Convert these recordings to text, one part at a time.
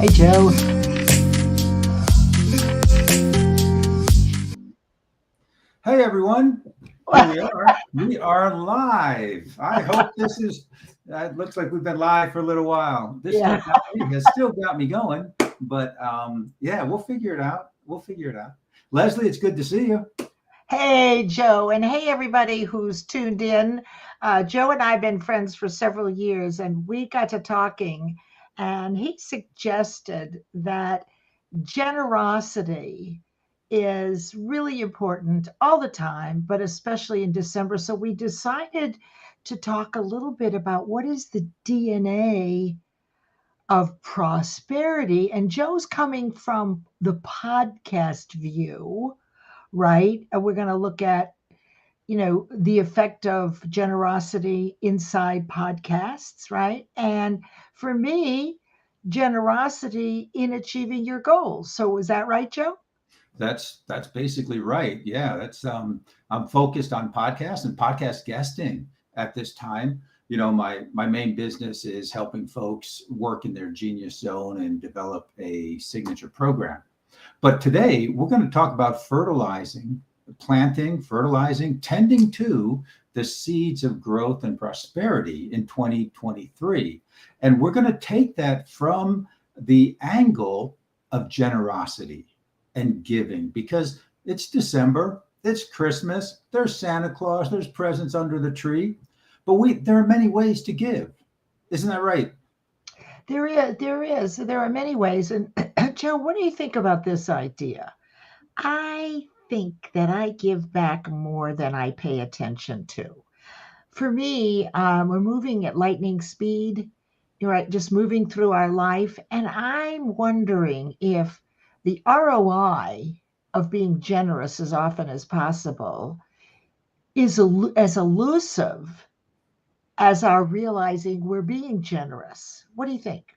Hey, Joe. Hey everyone, here we are. We are live. I hope this is. It looks like we've been live for a little while. This Yeah. technology has still got me going, but yeah, we'll figure it out. We'll figure it out. Leslie, it's good to see you. Hey, Joe. And hey, everybody who's tuned in. Joe and I have been friends for several years, and we got to talking, and he suggested that generosity is really important all the time, but especially in December. So we decided to talk a little bit about what is the DNA of prosperity. And Joe's coming from the podcast view, right? And we're going to look at, the effect of generosity inside podcasts, right? And for me, generosity in achieving your goals. So is that right, Joe? That's basically right. Yeah, that's I'm focused on podcasts and podcast guesting at this time. You know, my main business is helping folks work in their genius zone and develop a signature program. But today we're going to talk about fertilizing, planting, fertilizing, tending to the seeds of growth and prosperity in 2023. And we're going to take that from the angle of generosity and giving because it's December, it's Christmas, there's Santa Claus, there's presents under the tree. But there are many ways to give. Isn't that right? There are many ways. And Joe, what do you think about this idea? I think that I give back more than I pay attention to. For me, we're moving at lightning speed, right? Just moving through our life. And I'm wondering if the ROI of being generous as often as possible is as elusive as our realizing we're being generous. What do you think?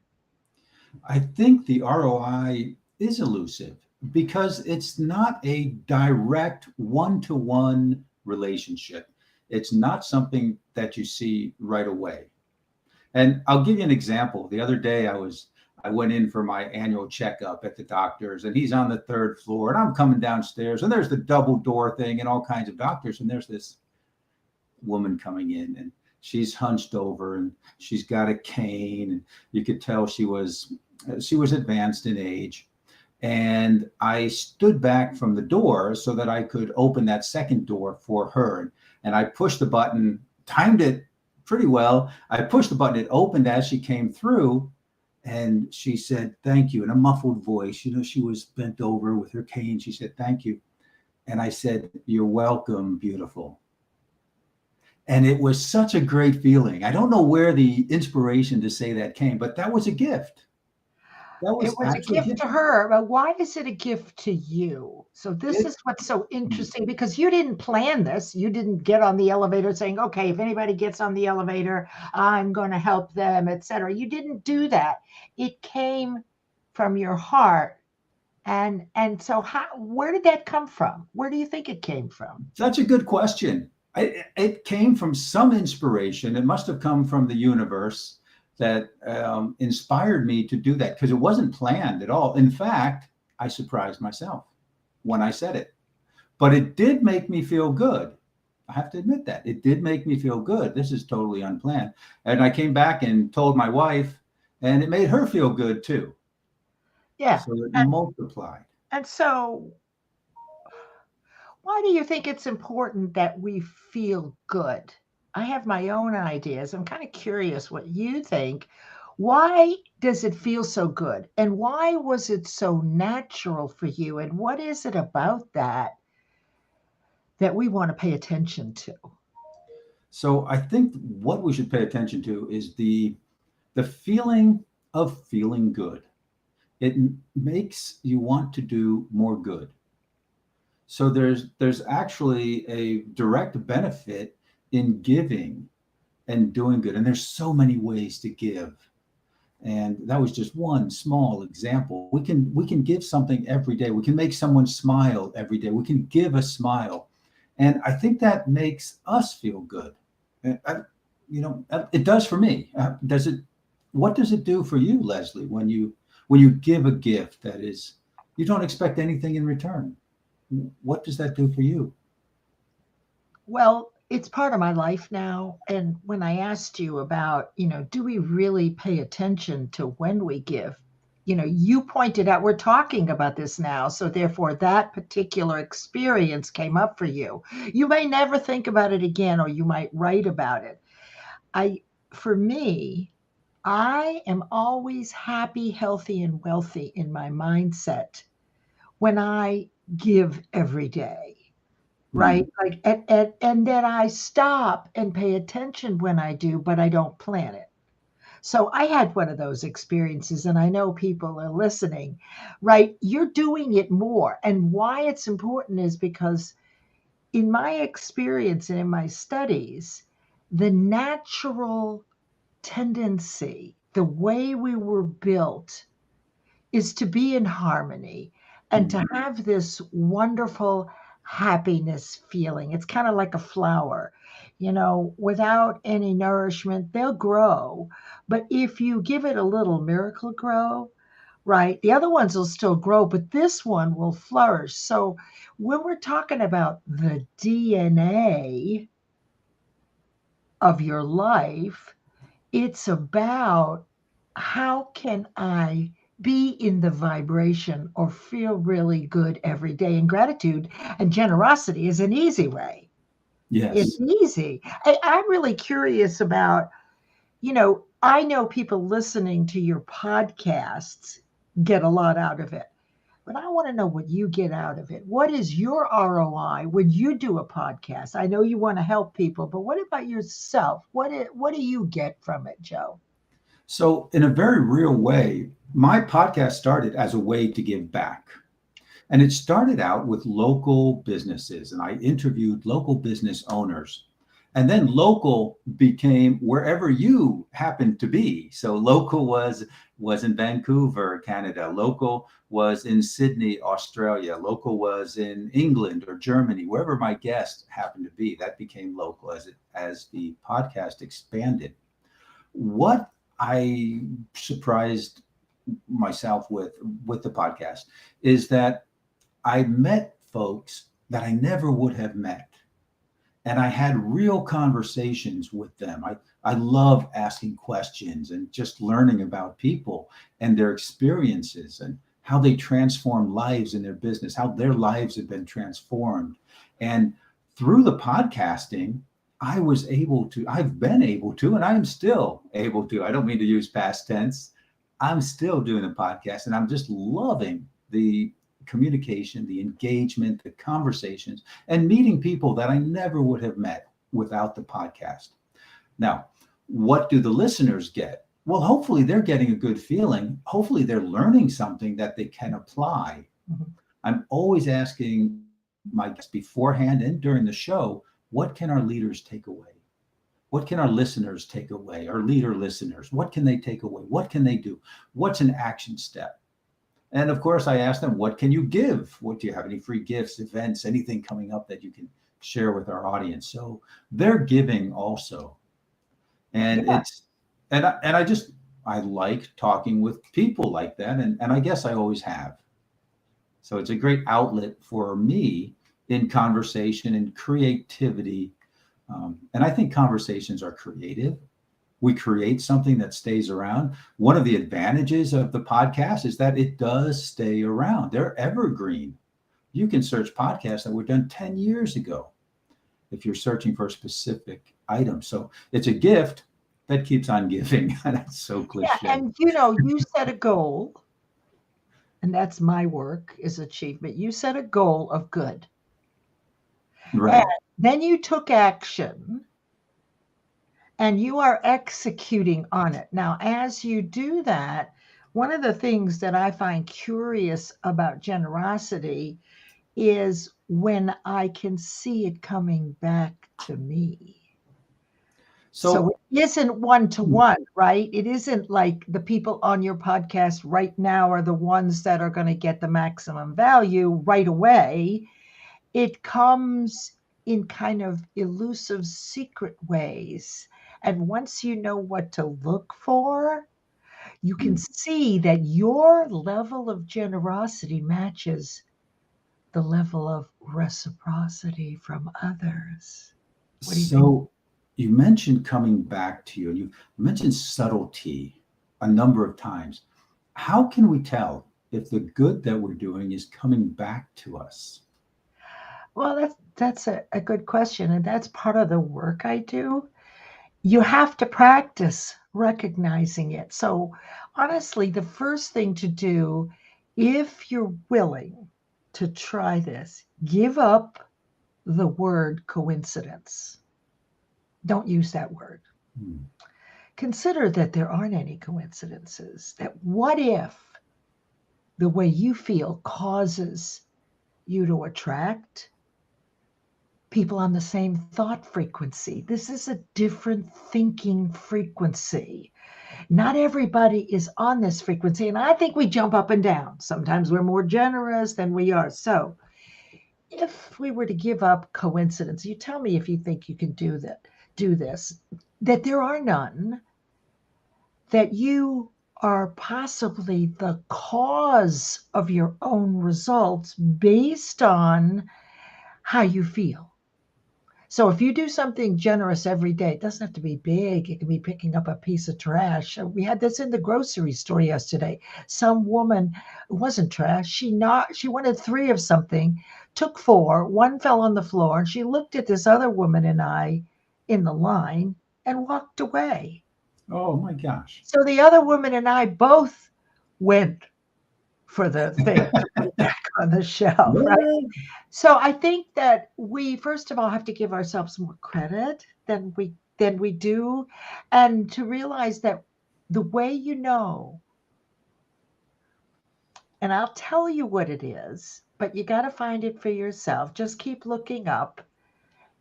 I think the ROI is elusive because it's not a direct one to one relationship. It's not something that you see right away. And I'll give you an example. The other day I went in for my annual checkup at the doctor's and he's on the third floor and I'm coming downstairs and there's the double door thing and all kinds of doctors and there's this woman coming in and she's hunched over and she's got a cane and you could tell she was advanced in age. And I stood back from the door so that I could open that second door for her. And I pushed the button, timed it pretty well. I pushed the button, it opened as she came through. And she said, "Thank you," in a muffled voice. You know, she was bent over with her cane. She said, "Thank you." And I said, "You're welcome, beautiful." And it was such a great feeling. I don't know where the inspiration to say that came, but that was a gift. That It was was a actually a gift gift. to her, but why is it a gift to you? So this It, is what's so interesting because you didn't plan this. You didn't get on the elevator saying, "Okay, if anybody gets on the elevator, I'm going to help them," etc. You didn't do that. It came from your heart. And so where did that come from? Where do you think it came from? Such a good question. It came from some inspiration. It must have come from the universe that inspired me to do that because it wasn't planned at all. In fact, I surprised myself when I said it, but it did make me feel good. I have to admit that it did make me feel good. This is totally unplanned. And I came back and told my wife, and it made her feel good too. Yeah. So it And, multiplied. and so why do you think it's important that we feel good? I have my own ideas. I'm kind of curious what you think. Why does it feel so good? And why was it so natural for you? And what is it about that we want to pay attention to? So I think what we should pay attention to is the feeling of feeling good. It makes you want to do more good. So there's actually a direct benefit in giving and doing good. And there's so many ways to give. And that was just one small example. We can give something every day. We can make someone smile every day. We can give a smile. And I think that makes us feel good. It does for me. Does it? What does it do for you, Leslie, when When you give a gift that is, you don't expect anything in return, what does that do for you? Well, it's part of my life now. And when I asked you about, do we really pay attention to when we give? You pointed out we're talking about this now. So therefore, that particular experience came up for you. You may never think about it again, or you might write about it. I, for me, I am always happy, healthy, and wealthy in my mindset when I give every day, right? Mm. Like, and then I stop and pay attention when I do, but I don't plan it. So I had one of those experiences, and I know people are listening, right? You're doing it more. And why it's important is because, in my experience and in my studies, the natural tendency, the way we were built, is to be in harmony and to Mm. have this wonderful happiness feeling. It's kind of like a flower, without any nourishment, they'll grow. But if you give it a little miracle grow, right, the other ones will still grow, but this one will flourish. So when we're talking about the DNA of your life, it's about how can I be in the vibration or feel really good every day. And gratitude and generosity is an easy way. It's Yes. easy. I'm really curious about, I know people listening to your podcasts get a lot out of it, but I want to know what you get out of it. What is your ROI when you do a podcast? I know you want to help people, but what about yourself? What do you get from it, Joe? So, in a very real way, my podcast started as a way to give back. And it started out with local businesses, and I interviewed local business owners. And then local became wherever you happened to be. So local was in Vancouver, Canada. Local was in Sydney, Australia. Local was in England or Germany, wherever my guest happened to be. That became local as the podcast expanded. What I surprised myself with the podcast is that I met folks that I never would have met. And I had real conversations with them. I love asking questions and just learning about people and their experiences and how they transform lives in their business, how their lives have been transformed. And through the podcasting, I've been able to, and I'm still able to. I don't mean to use past tense. I'm still doing a podcast and I'm just loving the communication, the engagement, the conversations, and meeting people that I never would have met without the podcast. Now, what do the listeners get? Well, hopefully they're getting a good feeling. Hopefully they're learning something that they can apply. Mhm. I'm always asking my guests beforehand and during the show, what can our leaders take away? What can our listeners take away? Our leader listeners, what can they take away? What can they do? What's an action step? And of course, I asked them, what can you give? What do you have? Any free gifts, events, anything coming up that you can share with our audience? So they're giving also. And Yeah. it's, I like talking with people like that. And I guess I always have. So it's a great outlet for me in conversation and creativity. And I think conversations are creative. We create something that stays around. One of the advantages of the podcast is that it does stay around. They're evergreen. You can search podcasts that were done 10 years ago if you're searching for a specific item. So it's a gift that keeps on giving. That's so Yeah. cliche. And you set a goal, and that's my work is achievement. You set a goal of good. And Right. then you took action and you are executing on it. Now, as you do that, one of the things that I find curious about generosity is when I can see it coming back to me. So So, it isn't one to hmm, one, right? It isn't like the people on your podcast right now are the ones that are going to get the maximum value right away. It comes in kind of elusive, secret ways. And once you know what to look for, you can see that your level of generosity matches the level of reciprocity from others. What do you think? So you mentioned coming back to you, and you mentioned subtlety a number of times. How can we tell if the good that we're doing is coming back to us? Well, that's a good question, and that's part of the work I do. You have to practice recognizing it. So, honestly, the first thing to do, if you're willing to try this, give up the word coincidence. Don't use that word. Hmm. Consider that there aren't any coincidences. That what if the way you feel causes you to attract people on the same thought frequency? This is a different thinking frequency. Not everybody is on this frequency. And I think we jump up and down. Sometimes we're more generous than we are. So if we were to give up coincidence, you tell me if you think you can do this, that there are none, that you are possibly the cause of your own results based on how you feel. So if you do something generous every day, it doesn't have to be big. It can be picking up a piece of trash. We had this in the grocery store yesterday. Some woman, it wasn't trash. She wanted three of something, took four, one fell on the floor, and she looked at this other woman and I in the line and walked away. Oh my gosh. So the other woman and I both went for the thing to put it back on the shelf, right? What? So I think that we first of all have to give ourselves more credit than we do, and to realize that the way you know, and I'll tell you what it is, but you got to find it for yourself. Just keep looking up.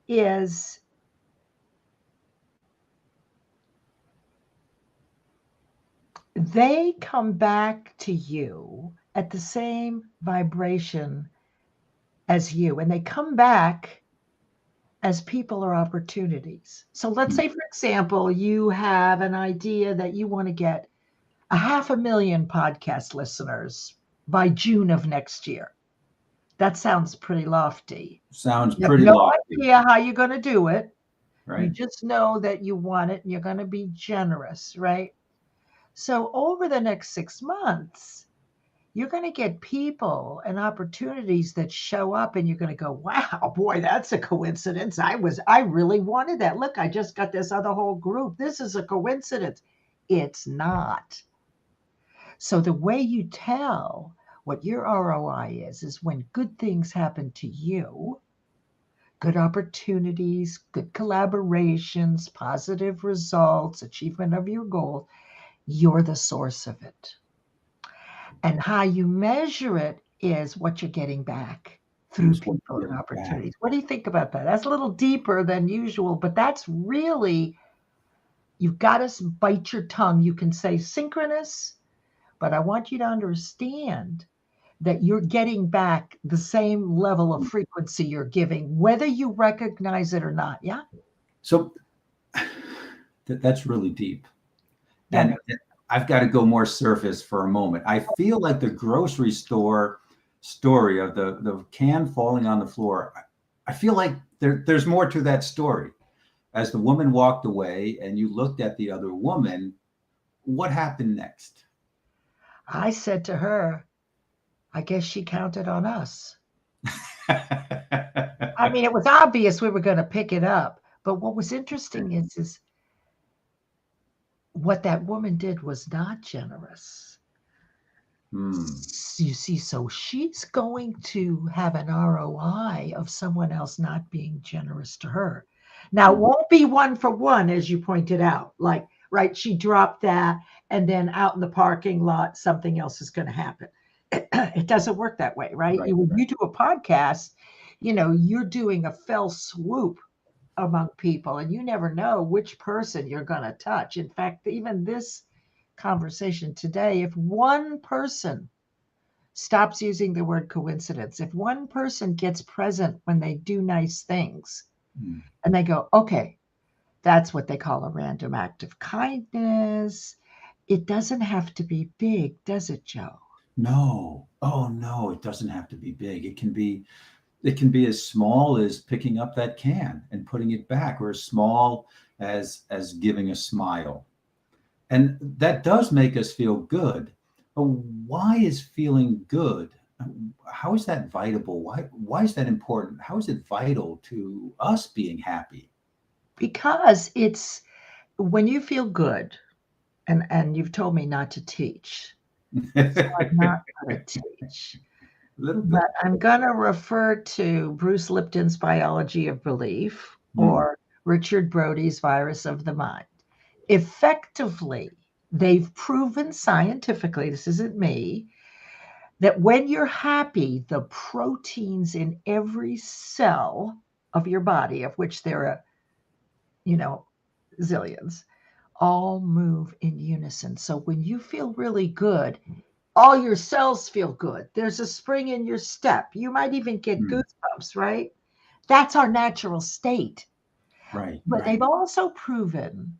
Is they come back to you at the same vibration as you, and they come back as people or opportunities. So let's Hmm. say, for example, you have an idea that you want to get 500,000 podcast listeners by June of next year. That sounds pretty lofty. Sounds You have pretty no lofty, idea how you're going to do it. You right? just know that you want it and you're going to be generous, right? So over the next 6 months, you're going to get people and opportunities that show up and you're going to go, wow, boy, that's a coincidence. I really wanted that. Look, I just got this other whole group. This is a coincidence. It's not. So the way you tell what your ROI is when good things happen to you, good opportunities, good collaborations, positive results, achievement of your goal, you're the source of it. And how you measure it is what you're getting back through Is what people you're and getting back. opportunities. What do you think about that? That's a little deeper than usual, but that's really, you've got to bite your tongue. You can say synchronous, but I want you to understand that you're getting back the same level of frequency you're giving, whether you recognize it or not. Yeah. So that's really deep. Yeah. And I've got to go more surface for a moment. I feel like the grocery store story of the can falling on the floor. I feel like there's more to that story. As the woman walked away and you looked at the other woman, what happened next? I said to her, I guess she counted on us. I mean, it was obvious we were going to pick it up. But what was interesting is what that woman did was not generous. Hmm. You see, so she's going to have an ROI of someone else not being generous to her. Now, it Hmm. won't be one for one, as you pointed out. Like, right, she dropped that, and then out in the parking lot, something else is going to happen. It doesn't work that way, right? Right, When right. you do a podcast, you're doing a fell swoop among people, and you never know which person you're going to touch. In fact, even this conversation today, if one person stops using the word coincidence, if one person gets present when they do nice things Hmm. and they go, okay, that's what they call a random act of kindness. it doesn't have to be big, does it, Joe? No. Oh no, it doesn't have to be big. It can be as small as picking up that can and putting it back, or as small as giving a smile. And that does make us feel good. But why is feeling good? How is that vital? Why is that important? How is it vital to us being happy? Because it's when you feel good, and you've told me not to teach, so I'm A not going to teach. little But bit. I'm going to refer to Bruce Lipton's Biology of Belief Mm, or Richard Brody's Virus of the Mind. Effectively, they've proven scientifically, this isn't me, that when you're happy, the proteins in every cell of your body, of which there are, you know, zillions, all move in unison. So when you feel really good, all your cells feel good. There's a spring in your step. You might even get mm. goosebumps, right? That's our natural state. Right, But they've right. also proven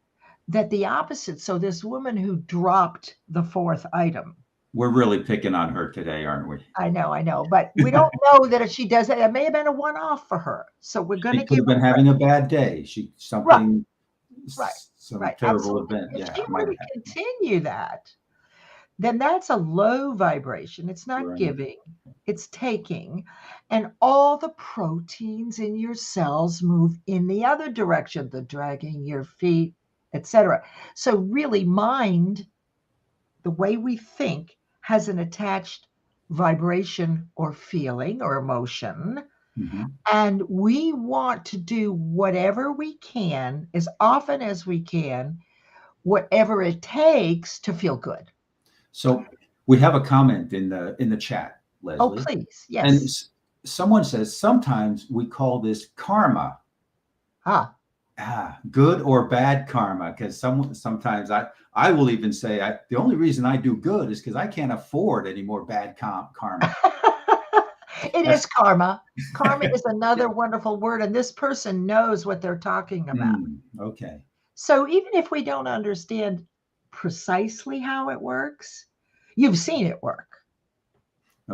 that the opposite. So, this woman who dropped the fourth item, We're really picking on her today, aren't we? I know, but we don't know that if she does it, it may have been a one off for her. So, we're going She to could give have her been credit. having a bad day. Right, Something, right, some right. terrible Absolutely. event. If Yeah, she might were have to happened. continue that, then that's a low vibration. It's not Right. giving, it's taking. And all the proteins in your cells move in the other direction, the dragging your feet, etc. So, really, mind, the way we think, has an attached vibration or feeling or emotion. Mhm. And we want to do whatever we can, as often as we can, whatever it takes to feel good. So we have a comment in the chat, Oh, Leslie, please. and Yes. someone says sometimes we call this karma. Ah, Good or bad karma, because sometimes I will even say the only reason I do good is because I can't afford any more bad karma. it is That's karma. Karma is another wonderful word, and this person knows what they're talking about. Okay. So even if we don't understand precisely how it works, you've seen it work,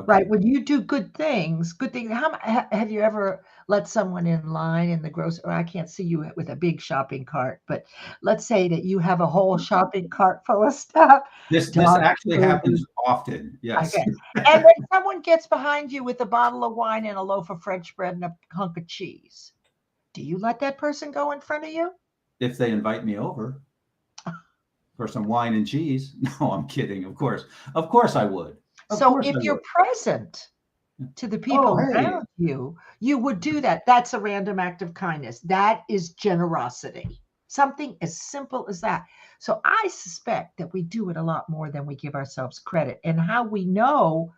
right? Okay. When you do good things. Have you ever let someone in line in the grocery? I can't see you with a big shopping cart, but let's say that you have a whole shopping cart full of stuff, This dog actually food. happens often. Yes. Okay. And then someone gets behind you with a bottle of wine and a loaf of French bread and a hunk of cheese. Do you let that person go in front of you? If they invite me over for some wine and cheese. No, I'm kidding. Of course I would. Of So course if I you're would. present to the Oh, people hey. around you, you would do that. That's a random act of kindness. That is generosity. Something as simple as that. So I suspect that we do it a lot more than we give ourselves credit. And how we know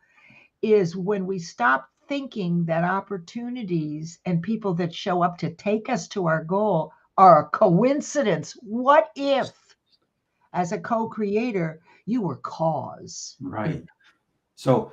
is when we stop thinking that opportunities and people that show up to take us to our goal are a coincidence. What if, as a co creator, you were cause in Right. So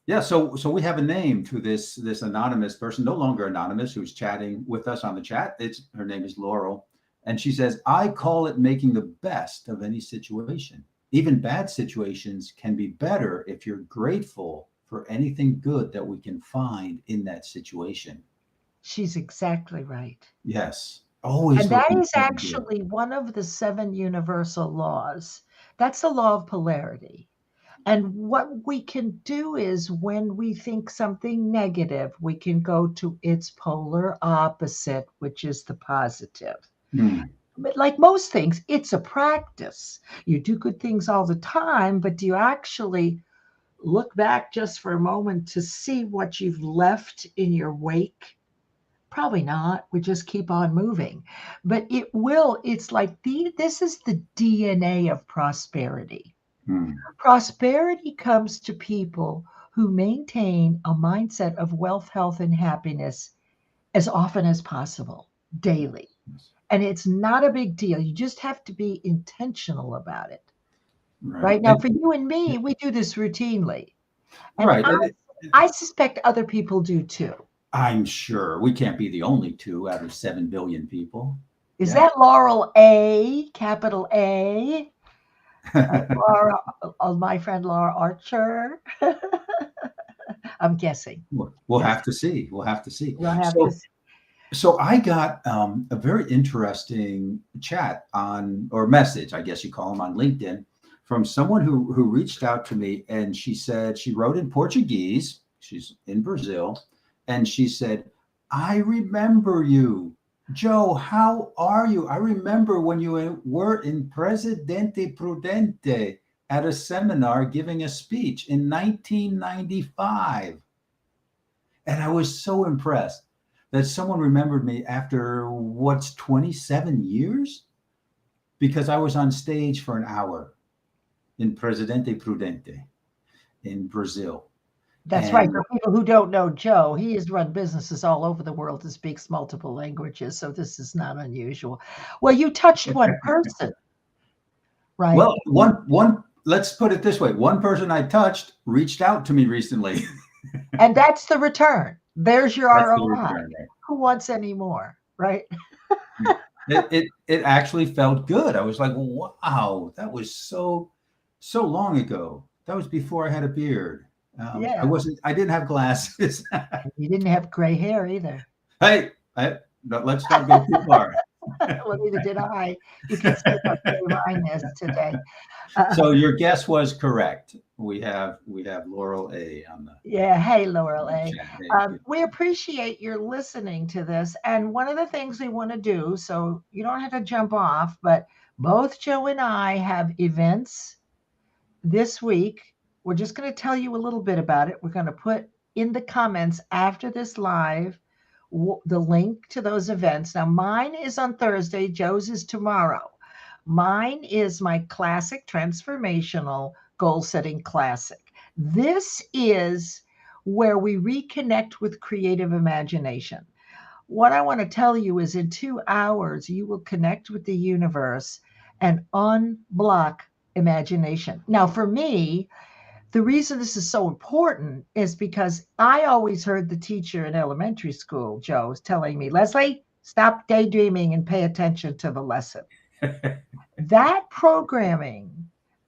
yeah, so we have a name to this anonymous person, no longer anonymous, who's chatting with us on the chat. It's Her name is Laurel, and she says, "I call it making the best of any situation. Even bad situations can be better if you're grateful for anything good that we can find in that situation." She's exactly right. Yes, always And that looking is for the good. actually one of the seven universal laws. That's the law of polarity. And what we can do is when we think something negative, we can go to its polar opposite, which is the positive. Hmm. But like most things, it's a practice. You do good things all the time, but do you actually look back just for a moment to see what you've left in your wake? Probably not. We just keep on moving. But it's like this is the DNA of prosperity. Hmm. Prosperity comes to people who maintain a mindset of wealth, health, and happiness as often as possible, daily. And it's not a big deal. You just have to be intentional about it. Right. Right now, for you and me, we do this routinely. And Right. I suspect other people do too. I'm sure we can't be the only two out of 7 billion people. Is Yeah. that Laurel A, capital A? Laura, my friend Laura Archer. I'm guessing. We'll Yes, have to see. We'll have to see. we'll have to. So, so I got a very interesting chat on, or message, I guess you call them, on LinkedIn, from someone who reached out to me, and she said she wrote in Portuguese. She's in Brazil, and she said, "I remember you, Joe. How are you? I remember when you were in Presidente Prudente at a seminar giving a speech in 1995." And I was so impressed that someone remembered me after what's 27 years, because I was on stage for an hour in Presidente Prudente in Brazil. That's right. And For people who don't know Joe, he has run businesses all over the world and speaks multiple languages, so this is not unusual. Well, you touched one person, right? well, one let's put it this way. One person I touched reached out to me recently. And that's the return. There's your That's the ROI. return, right? Who wants any more, right? It actually felt good. I was like, wow, that was so long ago. That was before I had a beard. Yeah. I didn't have glasses. You didn't have gray hair either. Hey, let's not go too far. Well, neither did I. You can see how brave I is today. So your guess was correct. We have Laurel A on the Yeah. Hey, Laurel A. chat. Hey, We appreciate your listening to this. And one of the things we want to do, so you don't have to jump off, but both Joe and I have events this week. We're just going to tell you a little bit about it. We're going to put in the comments after this live the link to those events. Now, mine is on Thursday, Joe's is tomorrow. Mine is my classic transformational goal setting classic. This is where we reconnect with creative imagination. What I want to tell you is in 2 hours, you will connect with the universe and unblock imagination. Now, for me, the reason this is so important is because I always heard the teacher in elementary school, Joe, telling me, Leslie, stop daydreaming and pay attention to the lesson. That programming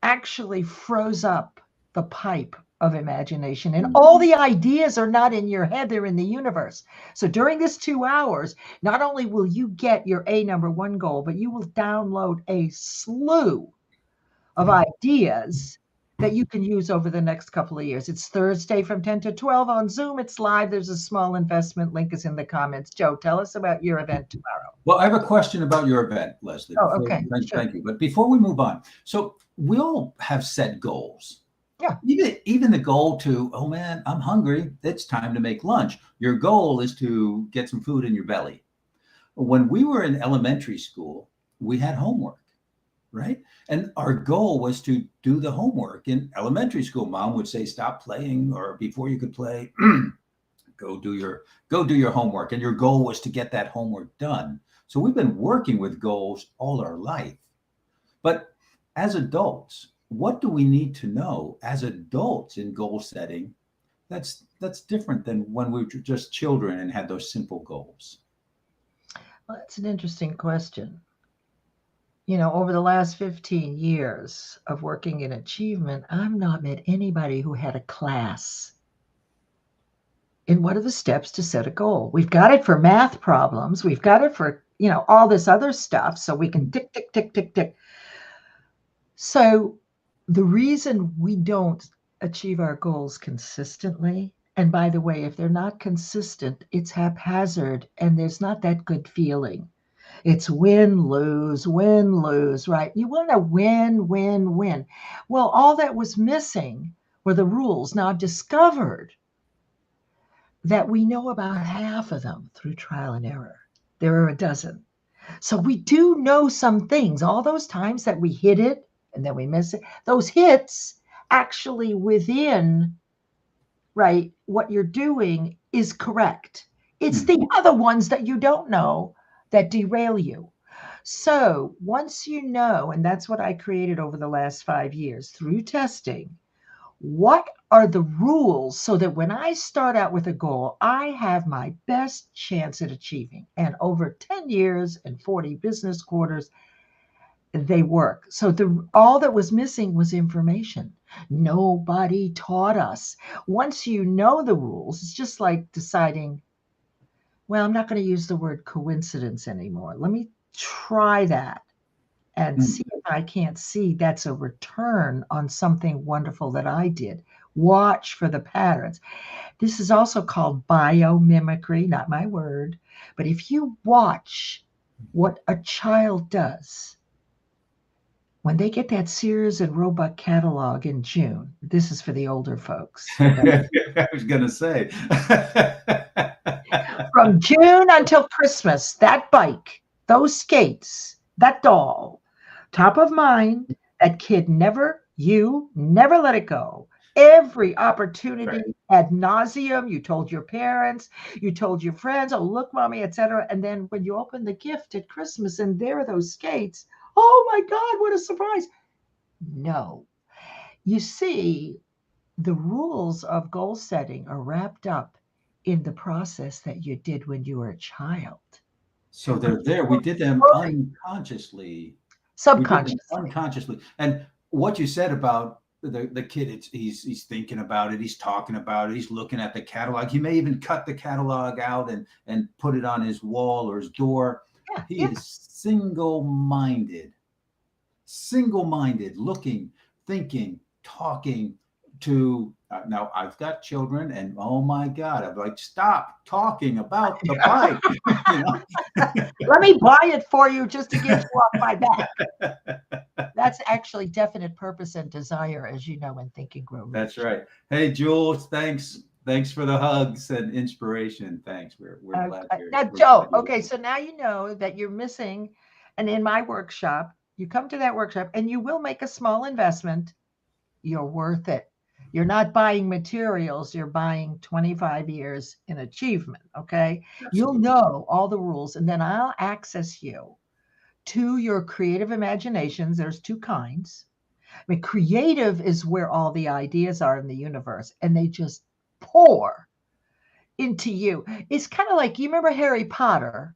actually froze up the pipe of imagination, and all the ideas are not in your head, they're in the universe. So during this 2 hours, not only will you get your #1 goal, but you will download a slew of ideas that you can use over the next couple of years. It's Thursday from 10 to 12 on Zoom. It's live. There's a small investment link is in the comments. Joe, tell us about your event tomorrow. Well, I have a question about your event, Leslie. Oh, okay. Thank you. But before we move on, so we all have set goals. Yeah. Even the goal to, oh man, I'm hungry. It's time to make lunch. Your goal is to get some food in your belly. When we were in elementary school, we had homework, right? And our goal was to do the homework. In elementary school, mom would say, stop playing, or before you could play, go do your homework. And your goal was to get that homework done. So we've been working with goals all our life. But as adults, what do we need to know as adults in goal setting that's different than when we were just children and had those simple goals? Well, that's an interesting question. You know, over the last 15 years of working in achievement, I've not met anybody who had a class in what are the steps to set a goal. We've got it for math problems. We've got it for, all this other stuff. So we can tick, tick, tick, tick, tick. So the reason we don't achieve our goals consistently, and by the way, if they're not consistent, it's haphazard and there's not that good feeling. It's win, lose, right? You want to win, win, win. Well, all that was missing were the rules. Now I've discovered that we know about half of them through trial and error. There are a dozen. So we do know some things. All those times that we hit it and then we miss it, those hits actually within, right, what you're doing is correct. It's the other ones that you don't know that derail you. So once you know, and that's what I created over the last 5 years through testing, what are the rules so that when I start out with a goal, I have my best chance at achieving. And over 10 years and 40 business quarters, they work. So all that was missing was information. Nobody taught us. Once you know the rules, it's just like deciding, well, I'm not going to use the word coincidence anymore. Let me try that and Mm. see if I can't see that's a return on something wonderful that I did. Watch for the patterns. This is also called biomimicry, not my word. But if you watch what a child does, when they get that Sears and Roebuck catalog in June, this is for the older folks. I was going to say. From June until Christmas, that bike, those skates, that doll, top of mind, that kid you never let it go. Every opportunity Right. ad nauseum, you told your parents, you told your friends, oh, look, mommy, etc. And then when you open the gift at Christmas and there are those skates, oh my God, what a surprise. No. You see, the rules of goal setting are wrapped up in the process that you did when you were a child. So they're there. We did them unconsciously. We did them Subconsciously. unconsciously. And what you said about the kid, he's thinking about it, he's talking about it, he's looking at the catalog. He may even cut the catalog out and put it on his wall or his door. He Yeah. is single-minded, looking, thinking, talking to. Now I've got children, and oh my God, I'm like, stop talking about the bike. You know? Let me buy it for you just to get you off my back. That's actually definite purpose and desire, as you know, in Think and Grow Rich. That's right. Hey, Jules, thanks for the hugs and inspiration. Thanks. We're glad you're Now, we're Joe, glad you're okay, so now you know that you're missing, and in my workshop, you come to that workshop and you will make a small investment. You're worth it. You're not buying materials, you're buying 25 years in achievement, okay? You'll Absolutely. know all the rules, and then I'll access you to your creative imaginations. There's two kinds. I mean, creative is where all the ideas are in the universe, and they just pour into you. It's kind of like, you remember Harry Potter?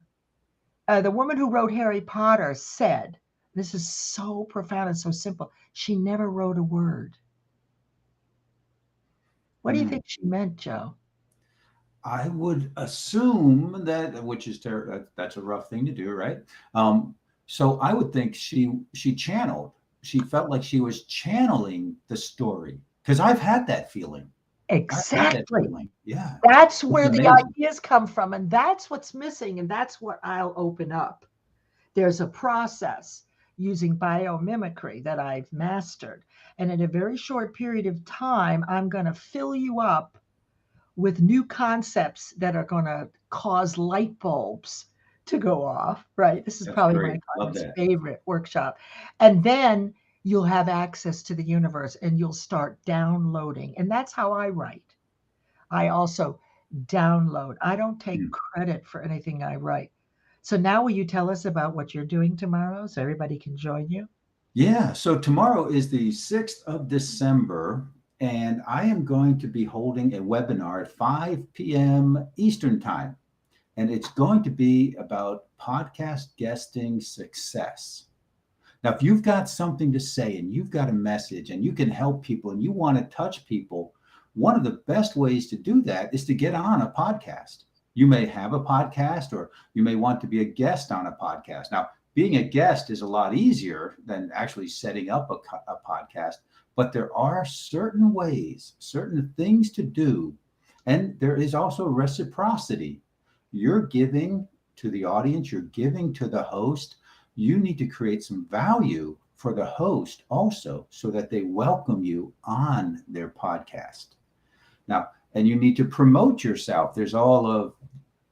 The woman who wrote Harry Potter said, this is so profound and so simple, she never wrote a word. What do you think she meant, Joe? I would assume that, which is that's a rough thing to do, right? So I would think she channeled. She felt like she was channeling the story, because I've had that feeling. Exactly. Yeah. That's It's where the amazing. ideas come from, and that's what's missing, and that's what I'll open up. There's a process using biomimicry that I've mastered, and in a very short period of time, I'm going to fill you up with new concepts that are going to cause light bulbs to go off, right? This is That's probably my great. Love client's that. favorite workshop. And then you'll have access to the universe and you'll start downloading. And that's how I write. I also download. I don't take Mm. credit for anything I write. So now will you tell us about what you're doing tomorrow so everybody can join you? Yeah. So tomorrow is the 6th of December, and I am going to be holding a webinar at 5 p.m. Eastern Time. And it's going to be about podcast guesting success. Now, if you've got something to say and you've got a message and you can help people and you want to touch people, one of the best ways to do that is to get on a podcast. You may have a podcast, or you may want to be a guest on a podcast. Now, being a guest is a lot easier than actually setting up a podcast, but there are certain ways, certain things to do. And there is also reciprocity. You're giving to the audience, you're giving to the host. You need to create some value for the host also, so that they welcome you on their podcast. Now, and you need to promote yourself. There's all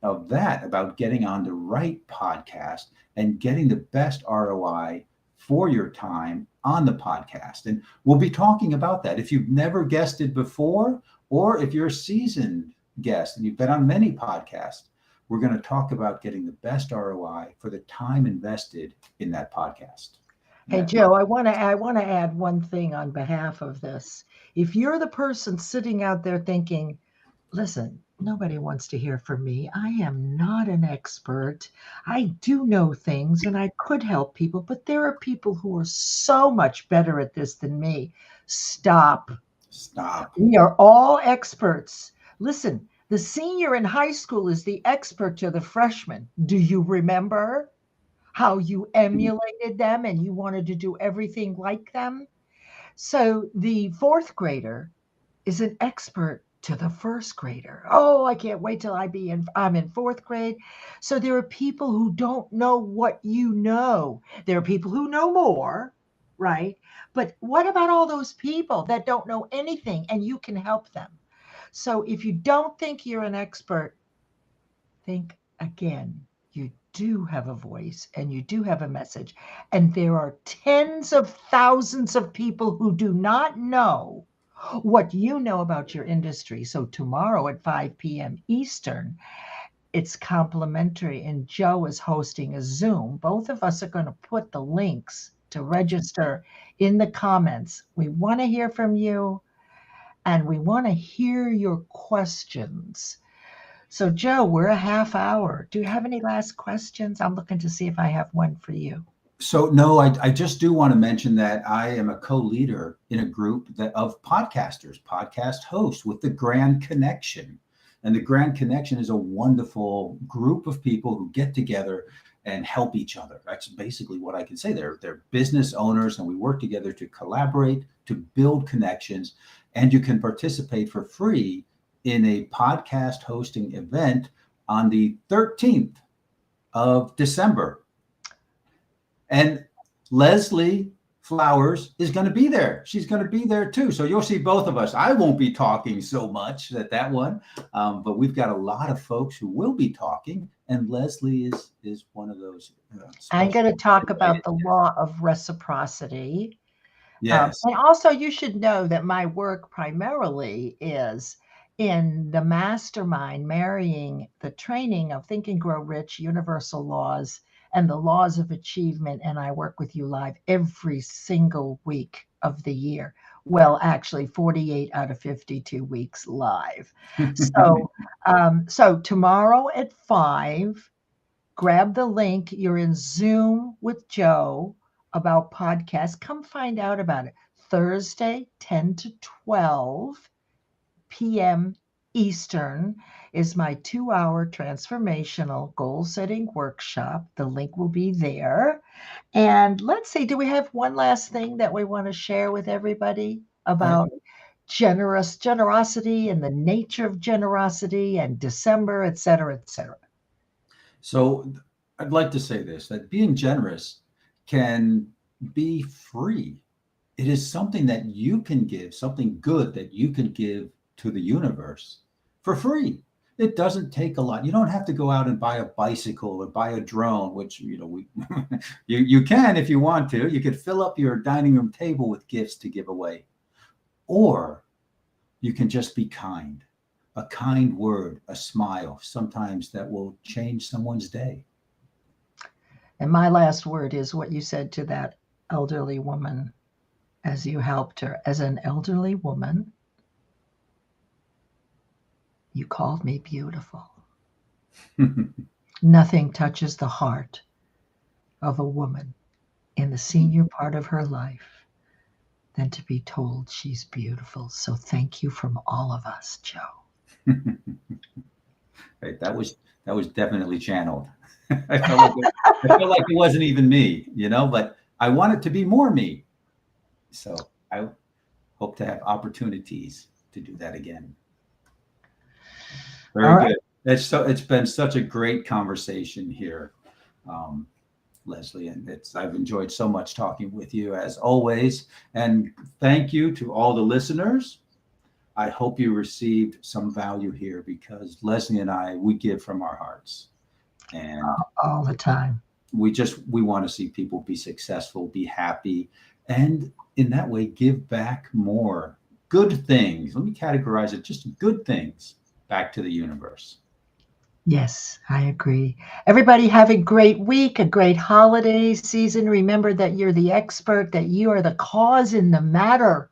of that about getting on the right podcast and getting the best ROI for your time on the podcast. And we'll be talking about that. If you've never guested before, or if you're a seasoned guest and you've been on many podcasts, we're going to talk about getting the best ROI for the time invested in that podcast. Hey, Joe, I want to add one thing on behalf of this. If you're the person sitting out there thinking, listen, Nobody wants to hear from me. I am not an expert. I do know things and I could help people, but there are people who are so much better at this than me. Stop. Stop. We are all experts. Listen, the senior in high school is the expert to the freshman. Do you remember how you emulated them and you wanted to do everything like them? So the fourth grader is an expert to the first grader. Oh, I can't wait till I'm in fourth grade. So there are people who don't know what you know. There are people who know more, right? But what about all those people that don't know anything and you can help them? So if you don't think you're an expert, think again. You do have a voice and you do have a message. And there are tens of thousands of people who do not know what you know about your industry. So tomorrow at 5 p.m. Eastern, it's complimentary, and Joe is hosting a Zoom. Both of us are going to put the links to register in the comments. We want to hear from you and we want to hear your questions. So, Joe, we're a half hour. Do you have any last questions? I'm looking to see if I have one for you. So no, I just do want to mention that I am a co-leader in a group of podcasters, podcast hosts with the Grand Connection. And the Grand Connection is a wonderful group of people who get together and help each other. That's basically what I can say. They're business owners and we work together to collaborate, to build connections, and you can participate for free in a podcast hosting event on the 13th of December. And Leslie Flowers is going to be there. She's going to be there too. So you'll see both of us. I won't be talking so much at that one, but we've got a lot of folks who will be talking. And Leslie is one of those. I'm going to talk about the law of reciprocity. Yes. And also, you should know that my work primarily is in the mastermind, marrying the training of Think and Grow Rich, universal laws, and the laws of achievement. And I work with you live every single week of the year. Well, actually, 48 out of 52 weeks live. So tomorrow at 5, grab the link. You're in Zoom with Joe about podcasts. Come find out about it. Thursday, 10 to 12 p.m. Eastern is my 2-hour transformational goal setting workshop. The link will be there. And let's see, do we have one last thing that we want to share with everybody about generosity and the nature of generosity and December, et cetera, et cetera? So I'd like to say this, that being generous can be free. It is something that you can give, something good that you can give to the universe for free. It doesn't take a lot. You don't have to go out and buy a bicycle or buy a drone, which you can if you want to. You could fill up your dining room table with gifts to give away. Or you can just be kind. A kind word, a smile, sometimes that will change someone's day. And my last word is what you said to that elderly woman as you helped her. As an elderly woman, you called me beautiful. Nothing touches the heart of a woman in the senior part of her life than to be told she's beautiful. So thank you from all of us, Joe. Right, that was definitely channeled. I felt like it wasn't even me, but I want it to be more me. So I hope to have opportunities to do that again. Very good. It's been such a great conversation here, Leslie, and I've enjoyed so much talking with you as always. And thank you to all the listeners. I hope you received some value here because Leslie and we give from our hearts, and all the time. We want to see people be successful, be happy, and in that way give back more good things. Let me categorize it, just good things back to the universe. Yes, I agree. Everybody have a great week, a great holiday season. Remember that you're the expert, that you are the cause in the matter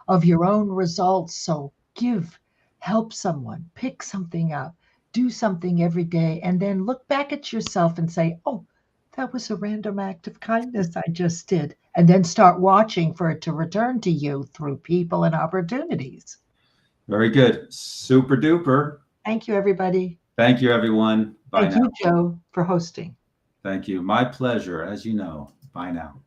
of your own results. So give help someone, pick something up, do something every day, and then look back at yourself and say, oh, that was a random act of kindness I just did. And then start watching for it to return to you through people and opportunities. Very good. Super duper. Thank you, everybody. Thank you, everyone. Bye Thank now. you, Joe, for hosting. Thank you. My pleasure, as you know. Bye now.